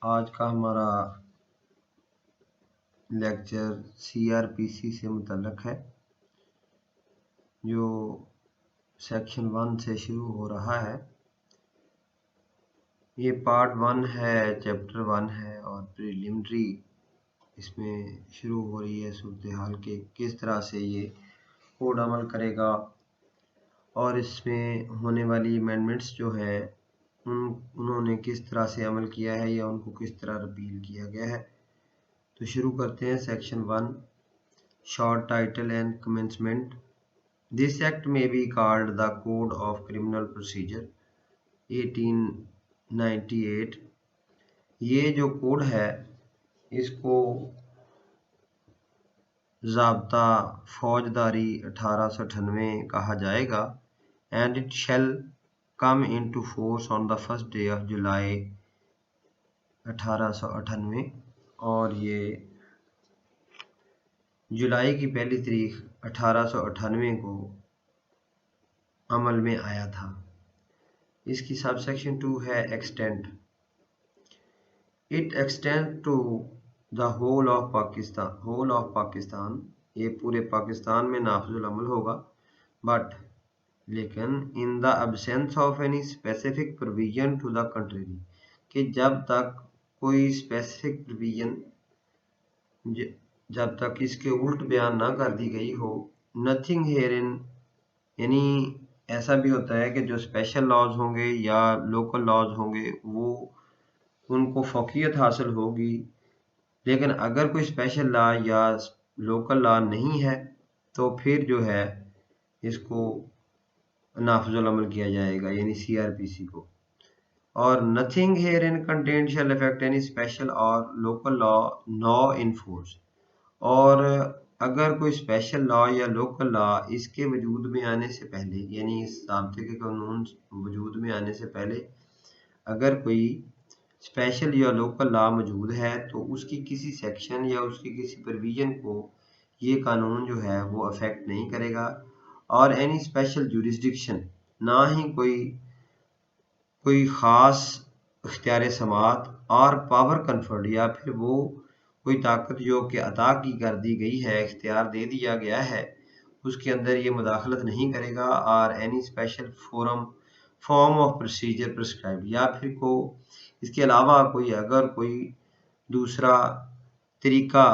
आज का हमारा लेक्चर CRPC से मुतल्लक है, जो सेक्शन 1 से शुरू हो रहा है। ये पार्ट 1 है, चैप्टर 1 है और प्रिलिमिनरी इसमें शुरू हो रही है सूरत हाल के किस तरह से ये कोड अमल करेगा और इसमें होने वाली अमेंडमेंट्स जो है उन्होंने किस तरह से अमल किया है या उनको किस तरह रिपील किया गया है। तो शुरू करते हैं। Section 1, short title and commencement. This act में be called the code of criminal procedure 1898। ये जो कोड है इसको ज़ाब्ता फौजदारी 1898 कहा जाएगा and it shall come into force on the first day of July 1898 और ये जुलाई की पहली तारीख 1898 को अमल में आया था। इसकी सब सेक्शन 2 है extend. It extend to the whole of Pakistan. ये पूरे पाकिस्तान में नाफिजुल अमल होगा, बट लेकिन in the absence of any specific provision to the country, कि जब तक कोई स्पेसिफिक प्रोविजन जब तक इसके उल्ट बयान ना कर दी गई हो। नथिंग हेयर इन, यानी ऐसा भी होता है कि जो स्पेशल लॉज होंगे या लोकल लॉज होंगे वो उनको फ़ौक़ियत हासिल होगी, लेकिन अगर कोई स्पेशल लॉ या लोकल लॉ नहीं है तो फिर जो है इसको नाफिजुल अमल किया जाएगा, यानी CRPC को। और nothing herein contained shall affect any special or local law now in force. और अगर कोई स्पेशल लॉ या लोकल लॉ इसके वजूद में आने से पहले, यानी इस ज़ाब्ते के कानून वजूद में आने से पहले अगर कोई स्पेशल या लोकल लॉ मौजूद है तो उसकी किसी सेक्शन या उसकी किसी प्रोविज़न को ये कानून जो है वो अफेक्ट नहीं करेगा। और एनी स्पेशल जुरिस्डिक्शन, ना ही कोई ख़ास इख्तियार समात और पावर कन्फर्ड, या फिर वो कोई ताकत जो कि अता की कर दी गई है, इख्तियार दे दिया गया है, उसके अंदर ये मुदाखलत नहीं करेगा। और any special form of procedure prescribe, या फिर को इसके अलावा अगर कोई दूसरा तरीका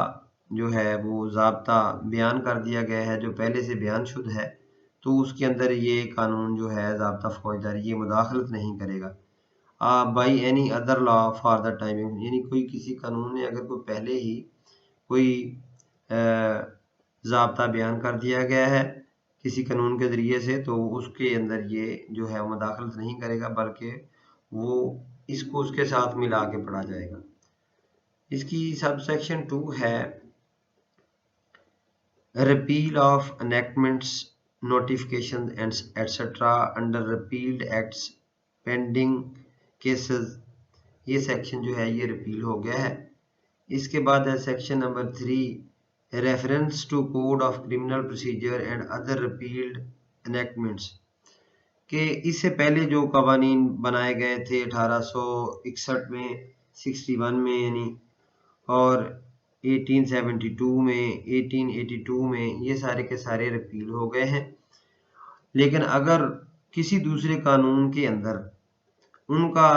जो है वो ज़ाब्ता बयान कर दिया गया है जो पहले से बयान शुदा है, तो उसके अंदर ये कानून जो है ज़ाब्ता फौजदारी ये मुदाखलत नहीं करेगा। By any other law for the timing, यानी कोई किसी कानून ने अगर कोई पहले ही कोई ज़ाब्ता बयान कर दिया गया है किसी कानून के ज़रिए से, तो उसके अंदर ये जो है मुदाखलत नहीं करेगा, बल्कि वो इसको उसके साथ मिला के पढ़ा जाएगा। इसकी सब सेक्शन 2 है repeal of enactments, notification etcetera under repealed acts pending cases. ये सेक्शन जो है ये रिपील हो गया है। इसके बाद है section number 3, reference to code of criminal procedure and other repealed enactments, कि इससे पहले जो कवानीन बनाए गए थे 1861 में, 61 में यानी, और 1872 में, 1882 में, ये सारे के सारे रिपील हो गए हैं। लेकिन अगर किसी दूसरे कानून के अंदर उनका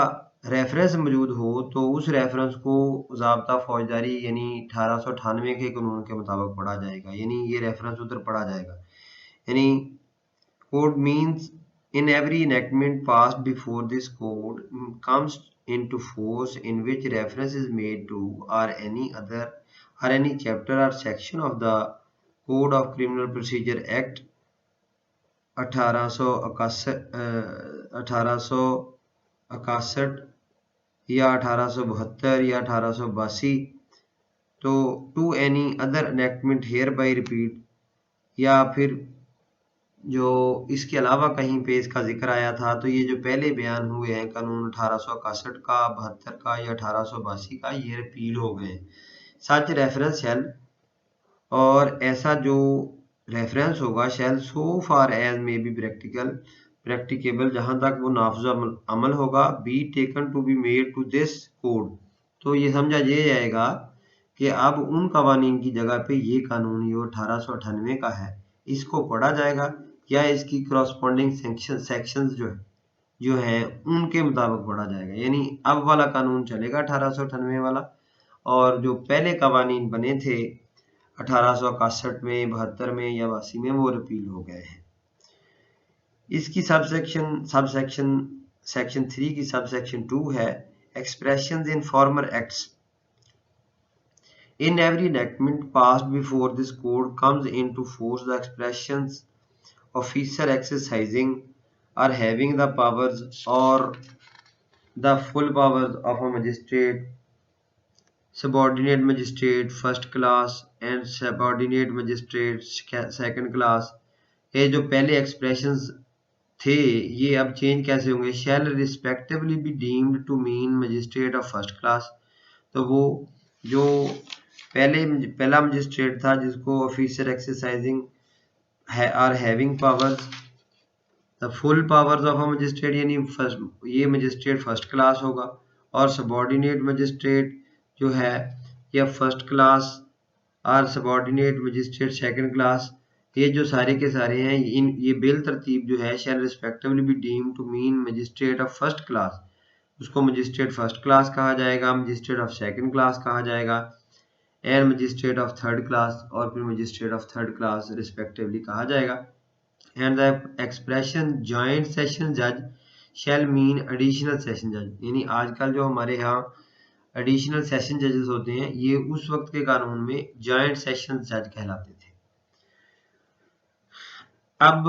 रेफरेंस मौजूद हो तो उस रेफरेंस को ज़ाब्ता फौजदारी यानी 1898 के कानून के मुताबिक पढ़ा जाएगा, यानी ये रेफरेंस उधर पढ़ा जाएगा। यानी code means in every enactment passed before this code comes into force in which reference is made to or any chapter or section of the Code of Criminal Procedure Act 1861 या 1872 या 1882, तो to any other enactment hereby repeat, या फिर जो इसके अलावा कहीं पे इसका जिक्र आया था, तो ये जो पहले बयान हुए हैं कानून 1861 का, 72 का या 1882 का, ये रिपील हो गए हैं। सच रेफरेंस शैल, और ऐसा जो रेफरेंस होगा shall so far as may be practicable, जहां तक वो नाफिज अमल होगा, be taken to be made to this code, तो ये समझा ये जाएगा कि अब उन कवानीन की जगह पे ये कानून जो 1898 का है इसको पढ़ा जाएगा या इसकी करस्पॉन्डिंग सेक्शंस जो है उनके मुताबिक पढ़ा जाएगा। यानी अब वाला कानून चलेगा 1898 वाला, और जो पहले कवानीन बने थे 1861 में, 72 में या 82 में, वो रिपील हो गए हैं। इसकी सेक्शन 3 की सबसेक्शन 2 है expressions in farmer acts. In every enactment passed before this code comes into force the expressions officer exercising or having the powers or the full powers of a magistrate, subordinate magistrate first class and subordinate magistrate second class। ये जो पहले expressions थे ये अब change कैसे होंगे? Shall respectively be deemed to mean magistrate of first class. तो वो जो पहला मजिस्ट्रेट था जिसको officer exercising or having powers, the full powers of a magistrate, यानी ये मजिस्ट्रेट फर्स्ट क्लास होगा, और सबॉर्डिनेट मजिस्ट्रेट जो है या फर्स्ट क्लास और सबॉर्डिनेट मजिस्ट्रेट सेकंड क्लास। ये जो सारे के सारे हैं ये बिल तरतीब जो है shall respectively be deemed to mean magistrate of first class, उसको मजिस्ट्रेट फर्स्ट क्लास कहा जाएगा, मजिस्ट्रेट ऑफ सेकंड क्लास कहा जाएगा, and magistrate of third class और फिर magistrate of third class respectively कहा जाएगा। And the expression joint session जज शैल मीन एडिशनल सेशन जज, यानी आजकल जो हमारे यहाँ एडिशनल सेशन जजेस होते हैं ये उस वक्त के कानून में जॉइंट सेशन जज कहलाते थे। अब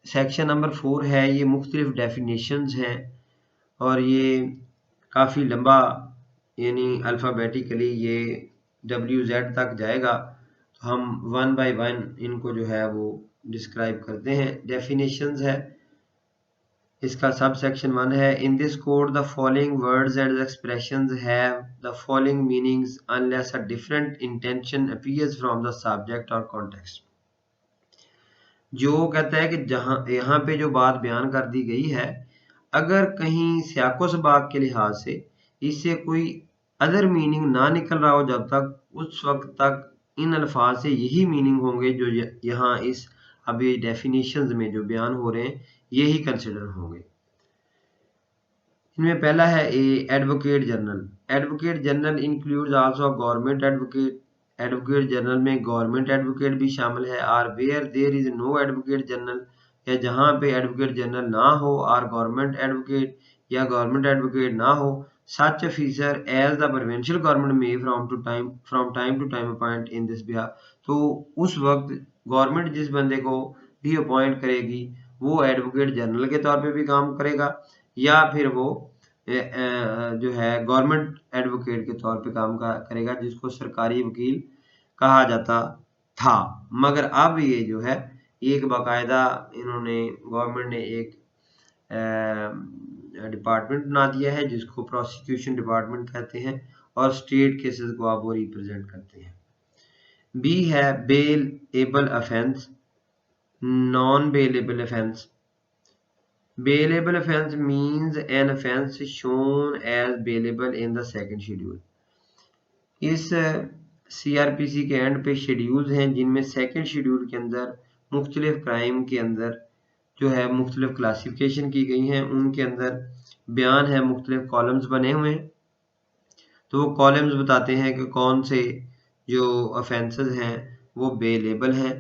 सेक्शन नंबर 4 है, ये मुख्तलिफ डेफिनेशंस हैं और ये काफ़ी लंबा यानी अल्फ़ाबेटिकली ये WZ तक जाएगा, तो हम 1 by 1 इनको जो है वो डिस्क्राइब करते हैं। डेफिनेशंस है, इसका सब सेक्शन 1 है, in this code the following words and expressions have the following meanings unless a different intention appears from the subject और कॉन्टेक्स्ट। जो कहता है कि जहां यहाँ पे जो बात बयान कर दी गई है अगर कहीं सियाको सबाक के लिहाज से इससे कोई अदर मीनिंग ना निकल रहा हो जब तक उस वक्त तक इन अल्फाज से यही मीनिंग होंगे जो यहाँ इस अभी डेफिनेशंस में जो बयान हो रहे हैं यही कंसिडर होंगे। इनमें पहला है advocate general. Advocate general includes also government advocate. Advocate general में गवर्नमेंट एडवोकेट भी शामिल है। Or where there is no advocate general, या जहां पे एडवोकेट जनरल ना हो, आर गवर्नमेंट एडवोकेट या गवर्नमेंट एडवोकेट ना हो, such officer as the provincial government may from time to time appoint in this behalf. तो उस वक्त गवर्नमेंट जिस बंदे को भी अपॉइंट करेगी वो एडवोकेट जनरल के तौर पे भी काम करेगा या फिर वो जो है गवर्नमेंट एडवोकेट के तौर पे काम करेगा जिसको सरकारी वकील कहा जाता था। मगर अब ये जो है एक बाकायदा इन्होंने गवर्नमेंट ने एक डिपार्टमेंट बना दिया है जिसको प्रोसिक्यूशन डिपार्टमेंट कहते हैं और स्टेट केसेस को आप वो रिप्रेजेंट करते हैं। बी है bailable offence, non bailable offence. Bailable offence means an offence shown as bailable in the second schedule। इस CRPC के एंड पे शेड्यूल्स हैं जिनमें सेकंड शेड्यूल के अंदर मुख्तलिफ क्राइम के अंदर जो है मुख्तलिफ क्लासिफिकेशन की गई हैं, उनके अंदर बयान है, मुख्तलिफ कॉलम्स बने हुए हैं। तो वो कॉलम्स बताते हैं कि कौन से जो ऑफेंसेस हैं वो बेलेबल हैं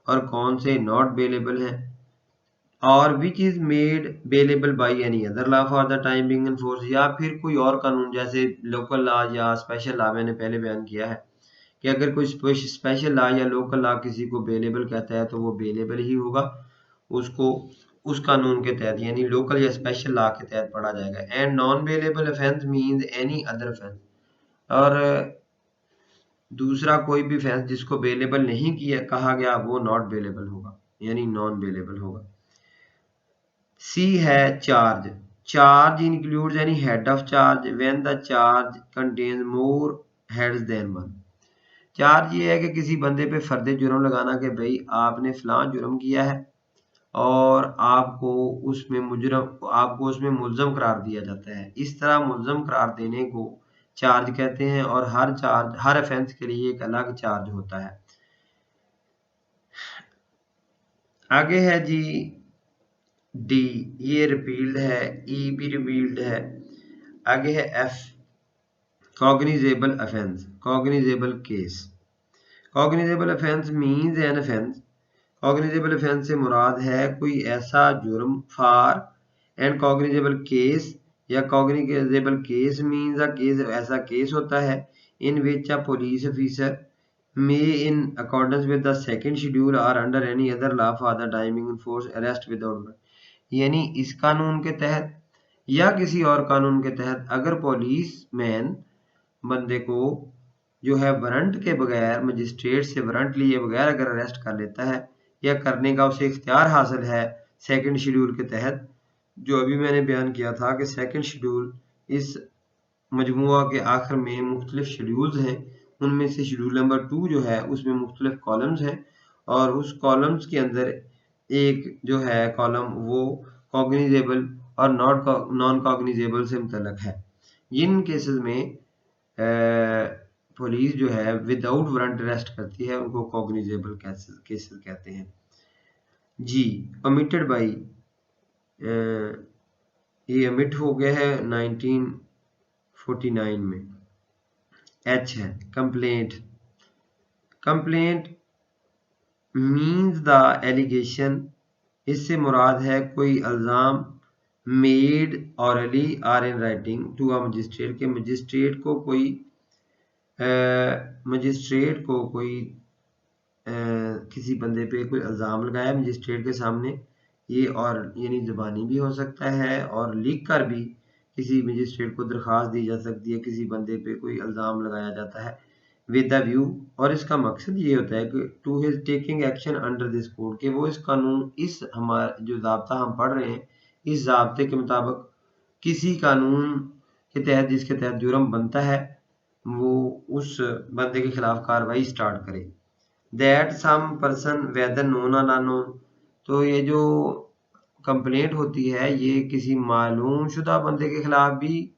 और कौन से नॉट बेलेबल हैं, और which is made bailable by any other law for the time being in force, या फिर कोई और कानून जैसे लोकल लॉ या स्पेशल लॉ। मैंने पहले बयान किया है कि अगर कोई स्पेशल लॉ या लोकल लॉ किसी को बेलेबल कहता है तो वो बेलेबल ही होगा, उसको उस कानून के तहत यानी लोकल या स्पेशल लॉ के तहत पढ़ा जाएगा। And non bailable offence means any other offence, और दूसरा कोई भी ऑफेंस जिसको बेलेबल नहीं किया कहा गया वो नॉट बेलेबल होगा यानी नॉन बेलेबल होगा। सी है charge. Charge includes any head of charge when the charge contains more heads than one. Charge ये है कि किसी बंदे पे फर्द जुर्म लगाना कि भाई आपने फलां जुर्म किया है और आपको उसमें मुल्ज़म करार दिया जाता है। इस तरह मुल्ज़म करार देने को चार्ज कहते हैं, और हर ऑफेंस के लिए एक अलग चार्ज होता है। आगे है जी डी, ये रिपील्ड है, ई भी रिपील्ड है। आगे है F, cognizable offence, cognizable case. Cognizable offence means an offence, cognizable offence से मुराद है कोई ऐसा जुर्म, फॉर एंड कॉग्निजेबल केस, या cognizable case means a case, ऐसा केस होता है in which a police officer may in accordance with the second schedule or under any other law for the timing in force arrest without, यानी इस कानून के तहत या किसी और कानून के तहत अगर पुलिस मैन बंदे को जो है वारंट के बगैर, मजिस्ट्रेट से वारंट लिए बगैर अगर अरेस्ट कर लेता है, या करने का उसे इख्तियार हासिल है सेकंड शेड्यूल के तहत, जो अभी मैंने बयान किया था कि सेकंड शेड्यूल इस मजमुआ के आखिर में मुख्तलिफ शेड्यूल्स हैं, उनमें से शेड्यूल नंबर 2 जो है उसमें मुख्तलिफ कॉलम्स हैं, और उस कॉलम्स के अंदर एक जो है कॉलम वो कॉग्निजेबल और नॉन कॉग्निजेबल से मुतल्लक है। जिन केसेस में पुलिस जो है विदाउट वारंट अरेस्ट करती है उनको कॉग्निजेबल केसेस कहते हैं। जी ओमिटेड बाई, ये ओमिट हो गया है 1949 में। एच है complaint, complaint means the allegation, इससे मुराद है कोई इल्ज़ाम, made orally or in writing to a magistrate, के मजिस्ट्रेट को कोई किसी बंदे पे कोई इल्ज़ाम लगाया मजिस्ट्रेट के सामने, ये और यानी ज़बानी भी हो सकता है और लिख कर भी किसी मजिस्ट्रेट को दरख्वास्त दी जा सकती है, किसी बंदे पे कोई इल्ज़ाम लगाया जाता है विद द व्यू, और इसका मकसद ये होता है कि to his taking action under this code, कि वो इस कानून, इस हमारा जो ज़ाब्ता हम पढ़ रहे हैं इस ज़ाब्ते के मुताबिक किसी कानून के तहत जिसके तहत जुर्म बनता है वो उस बंदे के खिलाफ कार्रवाई स्टार्ट करे। That some person whether known or unknown, तो ये जो कंप्लेंट होती है ये किसी मालूम शुदा बंदे के खिलाफ भी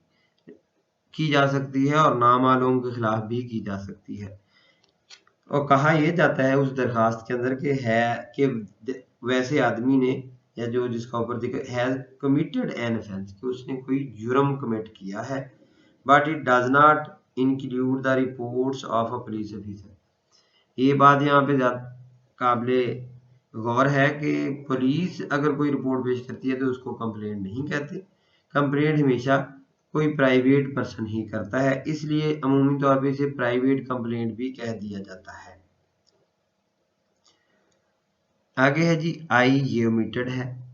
की जा सकती है और नामालूम के खिलाफ भी की जा सकती है। और कहा यह जाता है उस दरखास्त के अंदर कि वैसे आदमी ने, या जो जिसका ऊपर दिखा हैज कमिटेड एन ऑफेंस, कि उसने कोई जुर्म कमिट किया है, but it does not include the reports of a police officer. ये बात यहाँ पे काबिले गौर है कि पुलिस अगर कोई रिपोर्ट पेश करती है तो उसको कंप्लेंट नहीं कहते, कंप्लेंट हमेशा कोई प्राइवेट पर्सन ही करता है, इसलिए अमूमी तौर पे इसे प्राइवेट कंप्लेंट भी कह दिया जाता है। आगे है जी आई, ये ओमिटेड है।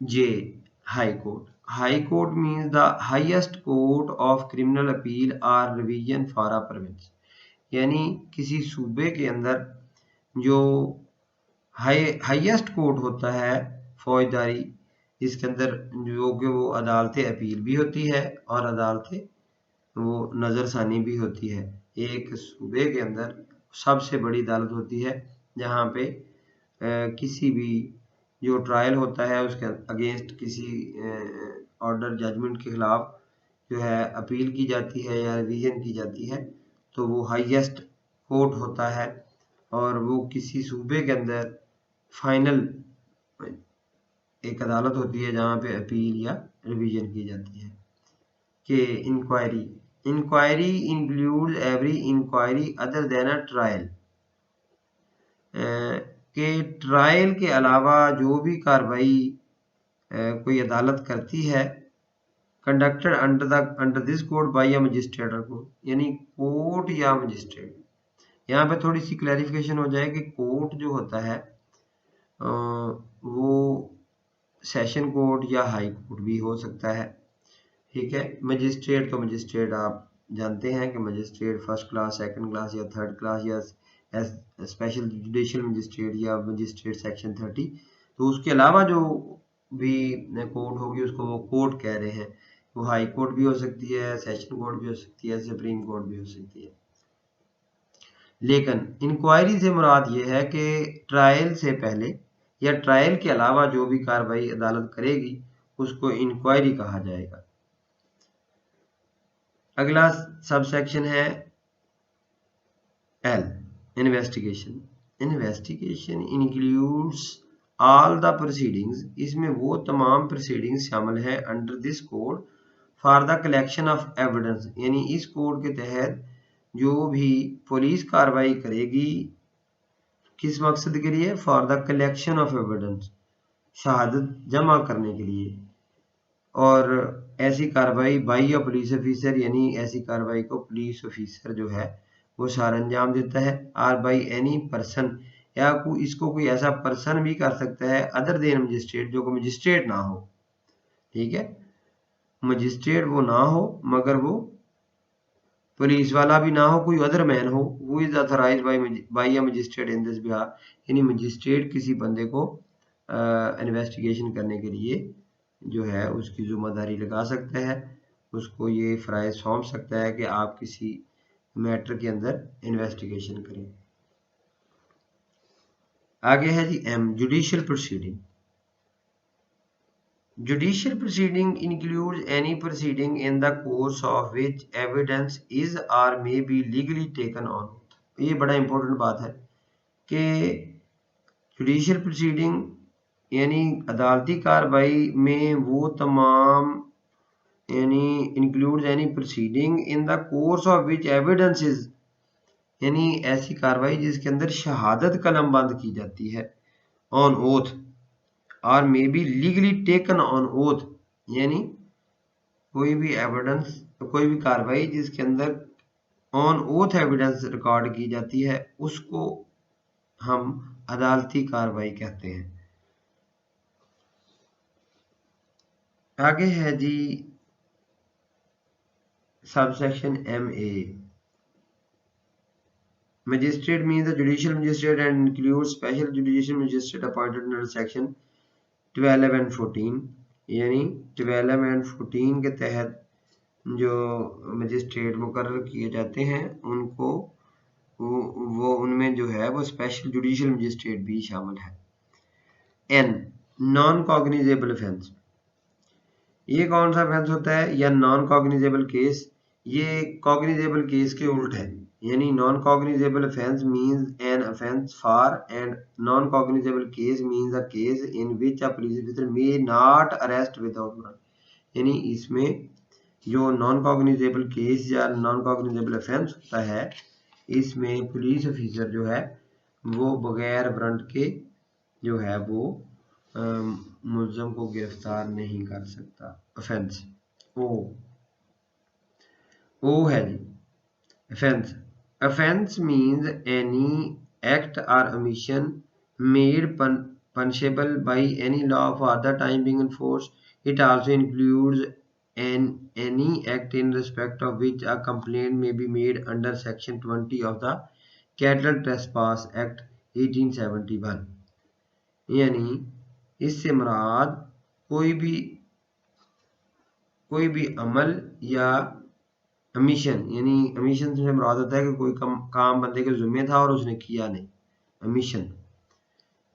J high court, high court means the highest court of criminal appeal or revision for a province, यानी किसी सूबे के अंदर जो हाईएस्ट कोर्ट होता है फौजदारी, इसके अंदर जो कि वो अदालतें अपील भी होती है और अदालतें वो नज़रसानी भी होती है। एक सूबे के अंदर सबसे बड़ी अदालत होती है जहाँ पे किसी भी जो ट्रायल होता है उसके अगेंस्ट किसी ऑर्डर जजमेंट के खिलाफ जो है अपील की जाती है या रिवीजन की जाती है, तो वो हाईएस्ट कोर्ट होता है, और वो किसी सूबे के अंदर फाइनल एक अदालत होती है जहाँ पे अपील या रिवीजन की जाती है। K inquiry, inquiry include every inquiry other than a trial, के ट्रायल के अलावा जो भी कार्रवाई कोई अदालत करती है, conducted under this code by a magistrate court, यानी कोर्ट या मजिस्ट्रेट। यहाँ पे थोड़ी सी क्लैरिफिकेशन हो जाए कि कोर्ट जो होता है वो सेशन कोर्ट या हाई कोर्ट भी हो सकता है, ठीक है। मजिस्ट्रेट तो मजिस्ट्रेट आप जानते हैं कि magistrate first class, second class या थर्ड क्लास, या स्पेशल जुडिशियल मजिस्ट्रेट या मजिस्ट्रेट सेक्शन 30, तो उसके अलावा जो भी कोर्ट होगी उसको वो कोर्ट कह रहे हैं। वो हाई कोर्ट भी हो सकती है, सेशन कोर्ट भी हो सकती है, सुप्रीम कोर्ट भी हो सकती है। लेकिन इंक्वायरी से मुराद ये है कि ट्रायल से पहले या ट्रायल के अलावा जो भी कार्रवाई अदालत करेगी उसको इंक्वायरी कहा जाएगा। अगला सब सेक्शन है L, investigation. Investigation includes all the proceedings, इसमें वो तमाम प्रोसीडिंग्स शामिल है under this code for the collection of evidence, यानी इस कोड के तहत जो भी पुलिस कार्रवाई करेगी किस मकसद के लिए, for the collection of evidence, शहादत जमा करने के लिए। और ऐसी कार्रवाई बाई अ पुलिस ऑफिसर, यानी ऐसी कार्रवाई को पुलिस ऑफिसर जो है वो सार अंजाम देता है। आर बाई एनी पर्सन, या इसको कोई ऐसा पर्सन भी कर सकता है अदर देन मजिस्ट्रेट, जो कि मजिस्ट्रेट ना हो। ठीक है, मजिस्ट्रेट वो ना हो मगर वो पुलिस वाला भी ना हो, कोई अदर मैन हो, वो is authorize by a magistrate in this behalf, यानी मजिस्ट्रेट किसी बंदे को इन्वेस्टिगेशन करने के लिए जो है उसकी जिम्मेदारी लगा सकता है, उसको ये फ़राइज़ सौंप सकता है कि आप किसी मैटर के अंदर इन्वेस्टिगेशन करें। आगे है जी M, judicial proceeding. Judicial proceeding includes any proceeding in the course of which evidence is or may be legally taken on। ये बड़ा इंपॉर्टेंट बात है कि जुडिशियल प्रोसीडिंग यानी अदालती कार्रवाई में वो तमाम यानी includes any proceeding in the course of which evidence is, यानी ऐसी कार्रवाई जिसके अंदर शहादत कलमबंद की जाती है ऑन ओथ, और may be legally taken on oath, यानी कोई भी एविडेंस, कोई भी कार्रवाई जिसके अंदर ऑन ओथ एविडेंस रिकॉर्ड की जाती है उसको हम अदालती कार्रवाई कहते हैं। आगे है जी subsection M A. Magistrate means the judicial magistrate and includes special judicial magistrate appointed under section 12 and 14, यानी 12 and 14 के तहत जो मजिस्ट्रेट मुकर्रर किए जाते हैं उनको वो उनमें जो है वो स्पेशल जुडिशियल मजिस्ट्रेट भी शामिल है। N, non cognizable offence. ये कौन सा ऑफेंस होता है, या नॉन कॉग्निजेबल केस, ये कॉग्निजेबल केस के उल्ट है, यानी non cognizable offence means an offence for and non cognizable case means a case in which a police officer may not arrest without warrant, यानी इसमें जो नॉन कॉग्निजेबल केस या non cognizable offence होता है इसमें पुलिस ऑफिसर जो है वो बगैर वारंट के जो है वो मुल्ज़म को गिरफ्तार नहीं कर सकता। ऑफेंस ओ है जी offence. Offence means any act or omission made punishable by any law for the time being in force. It also includes any act in respect of which a complaint may be made under section 20 of the Cattle Trespass Act 1871, यानी इससे मुराद कोई भी अमल या emission, यानी emission से मुराद होता है कि कोई काम बंदे के ज़िम्मे था और उसने किया नहीं, अमीशन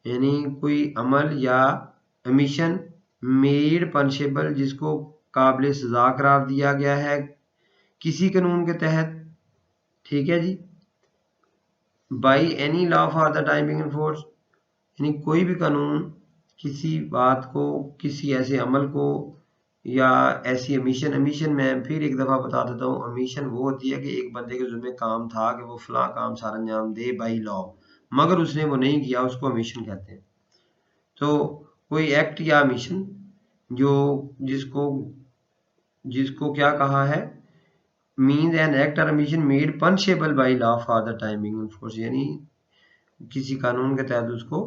यानी कोई अमल या अमीशन मेड पनिशेबल जिसको काबिल सज़ा करार दिया गया है किसी कानून के तहत, ठीक है जी, by any law for the time being in force, यानी कोई भी कानून किसी बात को, किसी ऐसे अमल को या ऐसी अमीशन मैं फिर एक दफ़ा बता देता हूँ, अमीशन वो होती है कि एक बंदे के ज़िम्मे काम था कि वो फलां काम सारा अंजाम दे बाई लॉ, मगर उसने वो नहीं किया, उसको अमीशन कहते हैं। तो कोई एक्ट या अमीशन जो जिसको क्या कहा है, मीन्स एन एक्ट और emission made punishable by law for the time being in force, यानी किसी कानून के तहत उसको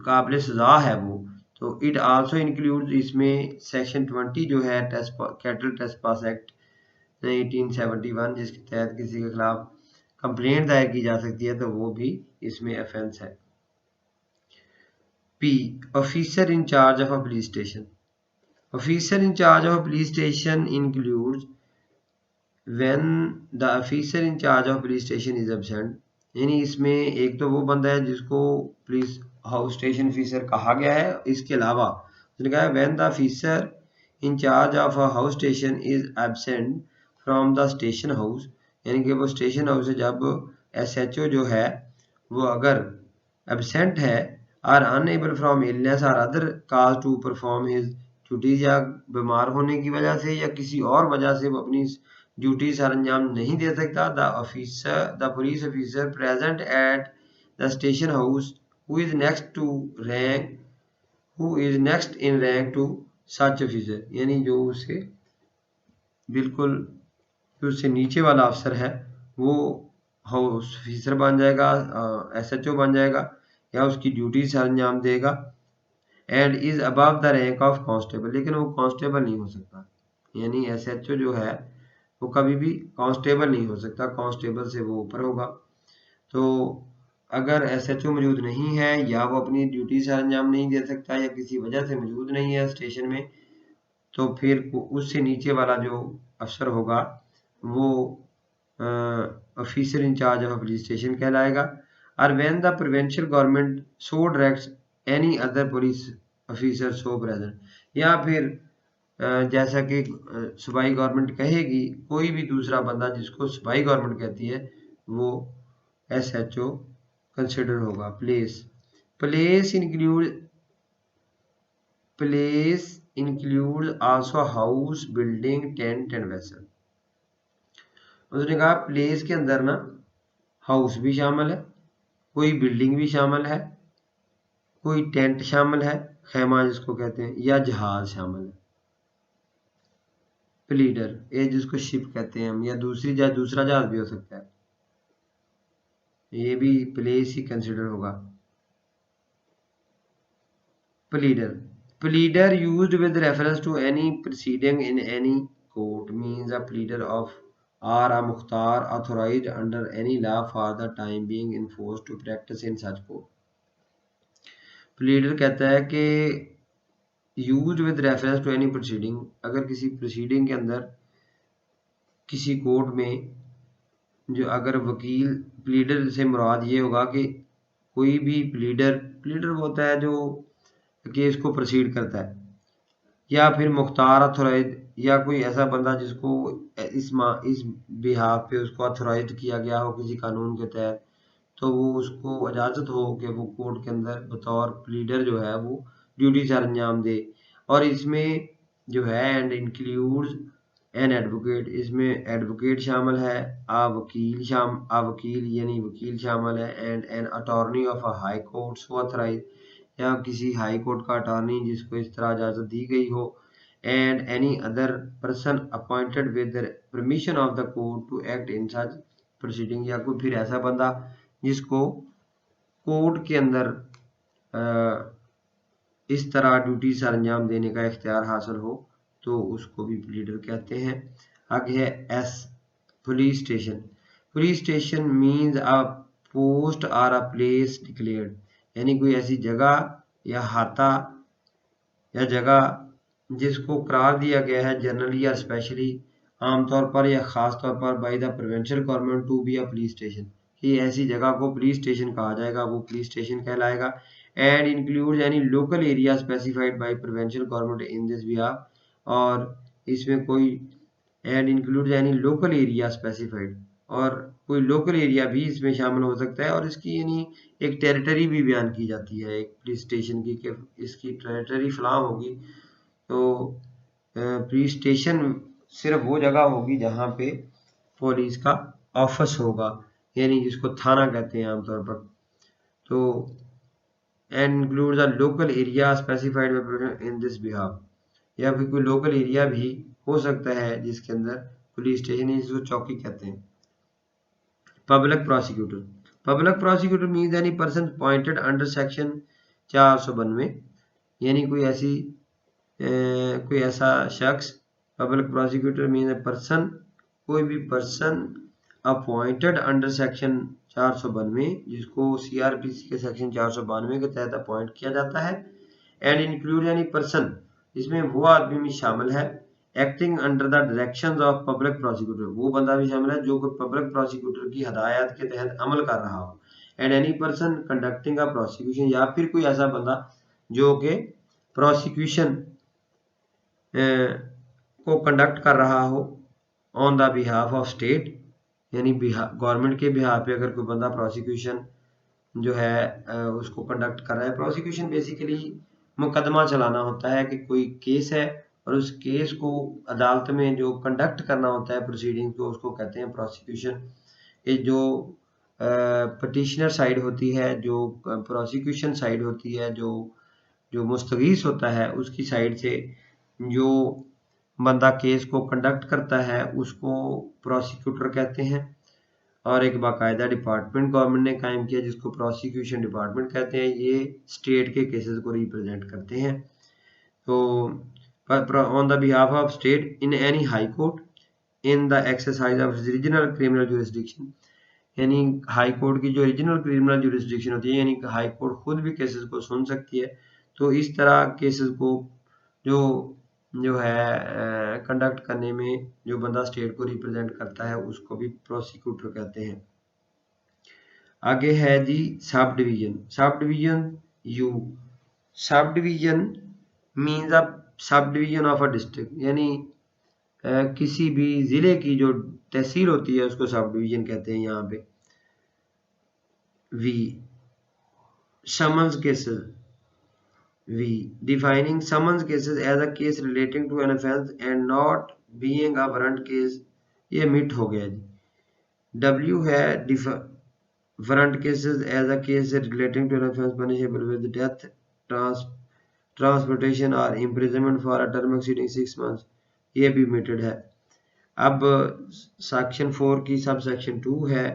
काबिल सज़ा है वो। तो इट आल्सो इंक्लूड्स, इसमें सेक्शन 20 जो है कैटल ट्रेसपास एक्ट 1871 जिसके तहत किसी के खिलाफ कंप्लेंट दायर की जा सकती है, तो वो भी इसमें ऑफेंस है। P, officer in charge of a police station. Officer in charge of a police station includes when the officer in charge of police station is absent, यानी इसमें एक तो वो बंदा है जिसको पुलिस हाउस स्टेशन ऑफिसर कहा गया है, इसके अलावा उसने कहा है when the officer in charge of a house station is absent from the station house, यानी कि वो स्टेशन हाउस से जब SHO जो है वो अगर एबसेंट है, or unable from illness or other cause to perform his duties, या बीमार होने की वजह से या किसी और वजह से वो अपनी ड्यूटी सर अंजाम नहीं दे सकता, the police officer present at the station house who is next in rank to such officer, यानी जो उससे बिल्कुल जो उससे नीचे वाला अफसर है वो हाउस ऑफिसर बन जाएगा, SHO बन जाएगा, या उसकी ड्यूटी सर अंजाम देगा। And is above the rank of constable, लेकिन वो कांस्टेबल नहीं हो सकता, यानी SHO जो है वो कभी भी कांस्टेबल नहीं हो सकता, कांस्टेबल से वो ऊपर होगा। तो अगर SHO मौजूद नहीं है या वो अपनी ड्यूटी सर अंजाम नहीं दे सकता या किसी वजह से मौजूद नहीं है स्टेशन में, तो फिर उससे नीचे वाला जो अफसर होगा वो officer in charge of police station कहलाएगा। और when the provincial government so directs any other police officer so present, या फिर जैसा कि सूबाई गवर्नमेंट कहेगी, कोई भी दूसरा बंदा जिसको सूबाई गवर्नमेंट कहती है वो SHO कंसिडर होगा। Place include also house, building, tent and vessel. उसने कहा प्लेस के अंदर ना हाउस भी शामिल है, कोई बिल्डिंग भी शामिल है, कोई टेंट शामिल है, खेमा जिसको कहते हैं, या जहाज शामिल है। प्लीडर ये जिसको शिप कहते हैं हम, या दूसरा जहाज भी हो सकता है, ये भी प्लेस ही कंसिडर होगा। Pleader used with reference to any proceeding in any court means a pleader of or a मुख्तार authorized under any law for the time being enforced to practise in such court. Pleader कहता है कि used with reference to any proceeding, अगर किसी proceeding के अंदर किसी court में जो अगर वकील, प्लीडर से मुराद ये होगा कि कोई भी प्लीडर होता है जो केस को प्रोसीड करता है, या फिर मुख्तार ऑथोराइज, या कोई ऐसा बंदा जिसको इस बिहाफ पे उसको ऑथोराइज किया गया हो किसी कानून के तहत, तो वो उसको इजाज़त हो कि वो कोर्ट के अंदर बतौर प्लीडर जो है वो ड्यूटी सर अंजाम दे। और इसमें जो है एंड इंक्लूड्स एन एडवोकेट, इसमें एडवोकेट शामिल है, वकील यानी वकील शामिल है, and an attorney of a high court so authorize, या किसी हाई कोर्ट का अटॉर्नी जिसको इस तरह इजाज़त दी गई हो, and any other person appointed with permission of the court to act in such proceeding, या कोई फिर ऐसा बंदा जिसको कोर्ट के अंदर इस तरह ड्यूटी सर अंजाम देने का इख्तियार हासिल हो, तो उसको भी प्लीडर कहते हैं। आगे है S, police station. Police station means अ पोस्ट और अ प्लेस डिक्लेयर्ड, यानी कोई ऐसी जगह या हाता या जगह जिसको करार दिया गया है जनरली या स्पेशली, आमतौर पर या ख़ास तौर पर by the provincial government to be a police station, कि ऐसी जगह को पुलिस स्टेशन कहा जाएगा, वो पुलिस स्टेशन कहलाएगा। एंड इंक्लूड्स यानी local area specified by provincial government in this behalf, और इसमें कोई एंड इंक्लूड्स यानी लोकल एरिया स्पेसिफाइड, और कोई लोकल एरिया भी इसमें शामिल हो सकता है, और इसकी यानी एक टेरिटरी भी बयान की जाती है एक पुलिस स्टेशन की, कि इसकी टेरिटरी फलां होगी। तो पुलिस स्टेशन सिर्फ वो जगह होगी जहाँ पे पुलिस का ऑफिस होगा, यानी जिसको थाना कहते हैं आमतौर पर। तो and includes a local area specified in this behalf, या फिर कोई लोकल एरिया भी हो सकता है जिसके अंदर पुलिस स्टेशन, जिसको चौकी कहते हैं। Public prosecutor means any person appointed under section 492, यानी कोई ऐसा शख्स, public prosecutor means a person, कोई भी पर्सन अपॉइंटेड अंडर सेक्शन 492 जिसको CRPC के सेक्शन 492 के तहत अपॉइंट किया जाता है। एंड इंक्लूड यानी पर्सन, इसमें वो आदमी भी शामिल है acting under the directions of public prosecutor, वो बंदा भी शामिल है जो कि पब्लिक प्रोसिक्यूटर की हदायत के तहत अमल कर रहा हो। And any person conducting a prosecution, या फिर कोई ऐसा बंदा जो कि प्रोसिक्यूशन को कंडक्ट कर रहा हो on the behalf of state, यानी गवर्नमेंट के बिहाफ पे अगर कोई बंदा प्रोसिक्यूशन जो है उसको कंडक्ट कर रहा है। प्रोसिक्यूशन बेसिकली मुकदमा चलाना होता है कि कोई केस है और उस केस को अदालत में जो कंडक्ट करना होता है प्रोसीडिंग को, उसको कहते हैं प्रोसिक्यूशन। ये जो पटिशनर साइड होती है, जो प्रोसिक्यूशन साइड होती है, जो जो मुस्तगीस होता है उसकी साइड से जो बंदा केस को कंडक्ट करता है उसको प्रोसिक्यूटर कहते हैं। और एक बाकायदा डिपार्टमेंट गवर्नमेंट ने कायम किया जिसको प्रोसिक्यूशन डिपार्टमेंट कहते हैं। ये स्टेट के केसेस को रिप्रेजेंट करते हैं। तो on the behalf of state in any high court in the exercise of regional criminal jurisdiction, यानी हाई कोर्ट की जो रीजनल क्रिमिनल जुरिस्डिक्शन होती है, यानी हाई कोर्ट खुद भी केसेस को सुन सकती है। तो इस तरह केसेस को जो जो है कंडक्ट करने में जो बंदा स्टेट को रिप्रेजेंट करता है उसको भी प्रोसिक्यूटर कहते हैं। आगे है जी sub division. Sub division you, sub division means a sub division of a district, यानी किसी भी जिले की जो तहसील होती है उसको सब डिवीजन कहते हैं। यहाँ पे we summons cases, we defining summons cases as a case relating to an offense and not being a warrant case, ये मिट हो गया जी। W है warrant cases as a case relating to an offense punishable with death, transportation or imprisonment for a term exceeding 6 months, ये भी मिटेड है। अब section 4 की सब सेक्शन 2 है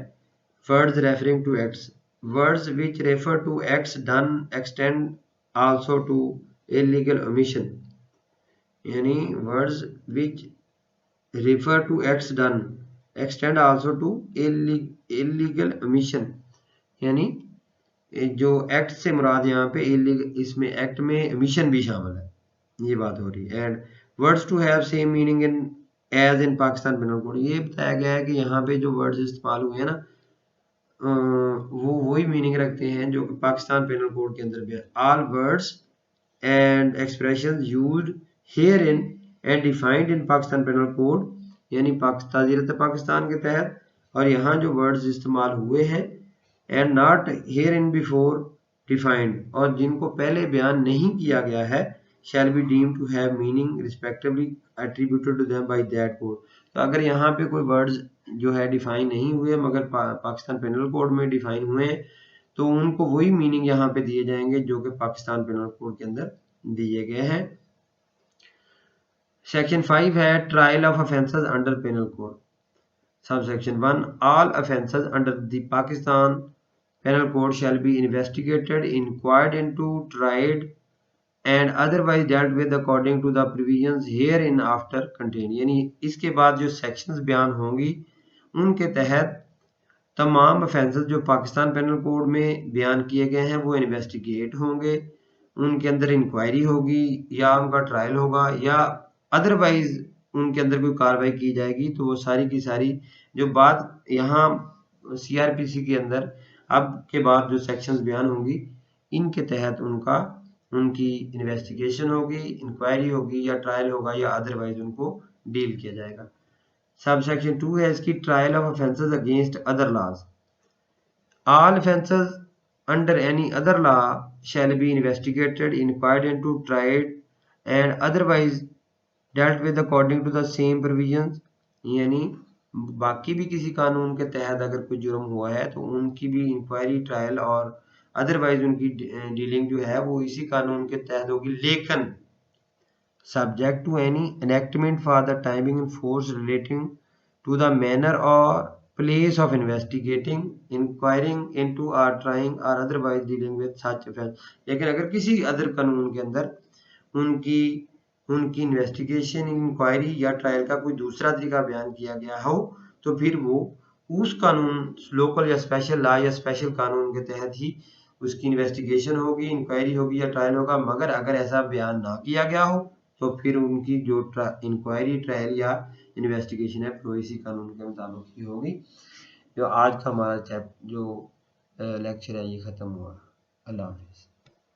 words referring to acts. Words which refer to acts done extend also to illegal omission, यानी words which refer to acts done extend also to illegal omission, यानी जो एक्ट से मुराद यहाँ पे इलीगल, इसमें एक्ट में ओमिशन भी शामिल है, ये बात हो रही है। And words to have same meaning in as in Pakistan penal code, ये बताया गया है कि यहाँ पे जो वर्ड्स इस्तेमाल हुए हैं ना वो वही मीनिंग रखते हैं जो कि पाकिस्तान पेनल कोड के अंदर भी है। All words and expressions used here in and defined in Pakistan penal code, यानी ताज़ीरत पाकिस्तान के तहत, और यहाँ जो वर्ड्स इस्तेमाल हुए हैं and not here in before defined, और जिनको पहले बयान नहीं किया गया है, shall be deem to have meaning respectively attributed to them by that code. तो अगर यहाँ पे कोई वर्ड्स जो है डिफाइन नहीं हुए मगर पाकिस्तान पेनल कोड में डिफाइन हुए हैं तो उनको वही मीनिंग यहाँ पे दिए जाएंगे जो कि पाकिस्तान पेनल कोड के अंदर दिए गए हैं। सेक्शन 5 है trial of offences under penal code. Sub section 1 all offences under the Pakistan penal code shall be investigated, inquired into, tried and otherwise dealt with according to the provisions here in after contained, यानी इसके बाद जो sections बयान होंगी उनके तहत तमाम offences जो पाकिस्तान पेनल कोड में बयान किए गए हैं वो इन्वेस्टिगेट होंगे, उनके अंदर इंक्वायरी होगी या उनका ट्रायल होगा या अदरवाइज उनके अंदर कोई कार्रवाई की जाएगी। तो वो सारी की सारी जो बात यहाँ CRPC के अंदर अब के बाद जो सेक्शंस बयान होंगी इनके तहत उनकी इन्वेस्टिगेशन होगी, इंक्वायरी होगी या ट्रायल होगा या अदरवाइज उनको डील किया जाएगा। सब सेक्शन 2 है इसकी trial of offences against other laws. All offences under any other law shall be investigated, inquired into, tried and otherwise dealt with according to the same provisions, यानी बाकी भी किसी कानून के तहत अगर कोई जुर्म हुआ है तो उनकी भी इंक्वायरी, ट्रायल और अदरवाइज उनकी डीलिंग जो है वो इसी कानून के तहत होगी, लेकिन subject to any enactment for the timing and force relating to the manner or place of investigating, inquiring into or trying or otherwise dealing with such offense। लेकिन अगर किसी अदर कानून के अंदर उनकी उनकी इन्वेस्टिगेशन, इंक्वायरी या ट्रायल का कोई दूसरा तरीका बयान किया गया हो तो फिर वो उस कानून, लोकल या स्पेशल लॉ या स्पेशल कानून के तहत ही उसकी इन्वेस्टिगेशन होगी, इंक्वायरी होगी या ट्रायल होगा। मगर अगर ऐसा बयान ना किया गया हो तो फिर उनकी जो इंक्वायरी, ट्रायल या इन्वेस्टिगेशन है वो इसी कानून के मुताबिक ही होगी। जो आज का हमारा जो लेक्चर है ये ख़त्म हुआ। अल्लाह हाफिज़।